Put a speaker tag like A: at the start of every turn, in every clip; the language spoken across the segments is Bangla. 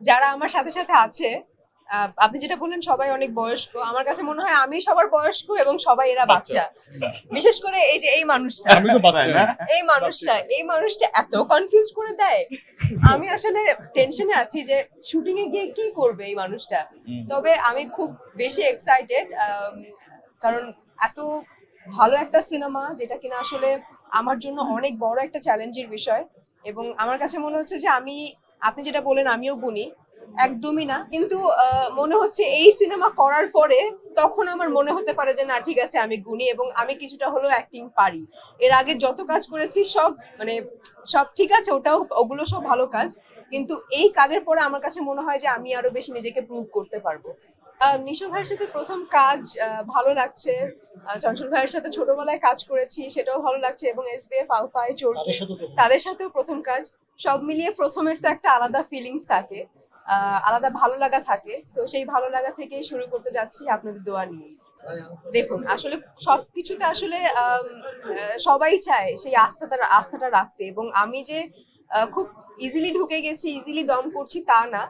A: যারা আমার সাথে সাথে আছে, আপনি যেটা বললেন সবাই অনেক বয়স্ক, আমার কাছে মনে হয় আমি সবার বয়স্ক এবং সবাই এরা বাচ্চা। বিশেষ করে এই যে এই মানুষটা,
B: আমি তো বাচ্চা না।
A: এই মানুষটা এত কনফিউজ করে দেয়। আমি আসলে টেনশনে আছি যে শুটিং এ গিয়ে কি করবে এই মানুষটা। তবে আমি খুব বেশি এক্সাইটেড, কারণ এত ভালো একটা সিনেমা যেটা কিনা আসলে আমার জন্য অনেক বড় একটা চ্যালেঞ্জের বিষয়। এবং আমার কাছে মনে হচ্ছে যে আপনি যেটা বলেন আমিও গুণী, একদমই না, কিন্তু মনে হচ্ছে এই সিনেমা করার পরে তখন আমার মনে হতে পারে যে না ঠিক আছে আমি গুণী এবং আমি কিছুটা হলেও অ্যাক্টিং পারি। এর আগে যত কাজ করেছি সব মানে সব ঠিক আছে, ওগুলো সব ভালো কাজ, কিন্তু এই কাজের পরে আমার কাছে মনে হয় যে আমি আরো বেশি নিজেকে প্রুভ করতে পারবো। নিশো ভাইয়ের সাথে প্রথম কাজ, ভালো লাগছে। চঞ্চল ভাইয়ের সাথে ছোটবেলায় কাজ করেছি, সেটাও ভালো লাগছে, এবং এসবিএফ আলফায় চোরকি তাদের সাথেও প্রথম কাজ। সব মিলিয়ে প্রথমের তো একটা আলাদা ফিলিংস থাকে, আলাদা ভালো লাগা থাকে। তো সেই ভালো লাগা থেকেই শুরু করতে যাচ্ছি আপনাদের দোয়া নিয়ে। দেখুন আসলে সবকিছুতে আসলে সবাই চায় সেই আস্থাটা রাখতে, এবং আমি যে খুব ইজিলি ঢুকে গেছি, ইজিলি দম করছি তা না।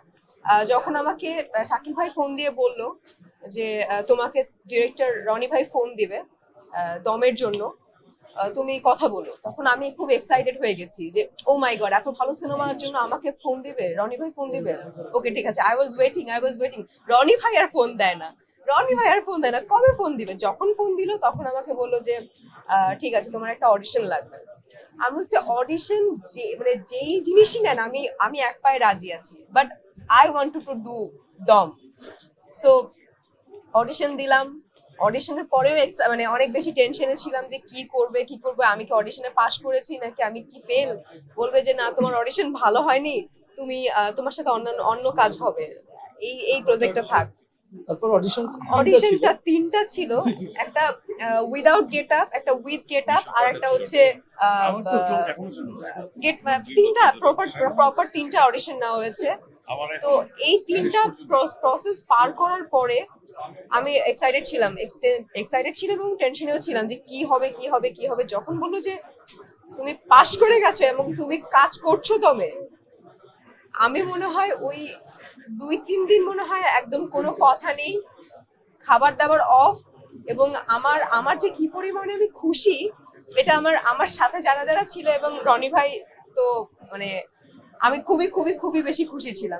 A: যখন আমাকে শাকিব ভাই ফোন দিয়ে বলল যে তোমাকে ডিরেক্টর রনি ভাই ফোন দিবে দমের জন্য, তুমি কথা বলো, তখন আমি খুব এক্সাইটেড হয়ে গেছি যে ও মাই গড, এত ভালো সিনেমার জন্য আমাকে ফোন দিবে, রনি ভাই ফোন দিবে। ওকে ঠিক আছে, আই ওয়াজ ওয়েটিং। রনি ভাই আর ফোন দেয় না, কবে ফোন দিবে? যখন ফোন দিল তখন আমাকে বললো যে ঠিক আছে তোমার একটা অডিশন লাগবে। আমি বলছি অডিশন, যে মানে যেই জিনিসই নেন আমি আমি এক পায়ে রাজি আছি, but I want to do দম। সো অডিশন দিলাম। অডিশনের পরেও মানে অনেক বেশি টেনশনে ছিলাম যে কি করবে, আমি কি অডিশনে পাশ করেছি নাকি আমি কি ফেল। বলবে যে না তোমার অডিশন ভালো হয়নি, তুমি তোমার সাথে অন্য কাজ হবে, এই প্রজেক্টটা থাক।
B: তারপর অডিশন
A: অডিশনটা তিনটা ছিল, একটা উইদাউট গেট আপ, একটা উইথ গেট আপ, আর একটা হচ্ছে তিনটা প্রপার তিনটা অডিশন নেওয়া হয়েছে। তো এই তিনটা প্রসেস পার করার পরে আমি এক্সাইটেড ছিলাম এবং টেনশনেও ছিলাম যে কি হবে। যখন বললো যে তুমি পাশ করে গেছো এবং তুমি কাজ করছো দমে, আমি মনে হয় ওই 2-3 দিন মনে হয় একদম কোনো কথা নেই, খাবার দাবার অফ। এবং আমার আমার যে কি পরিমাণে আমি খুশি, এটা আমার আমার সাথে যারা যারা ছিল এবং রনি ভাই, তো মানে আমি খুবই খুবই খুবই বেশি খুশি ছিলাম।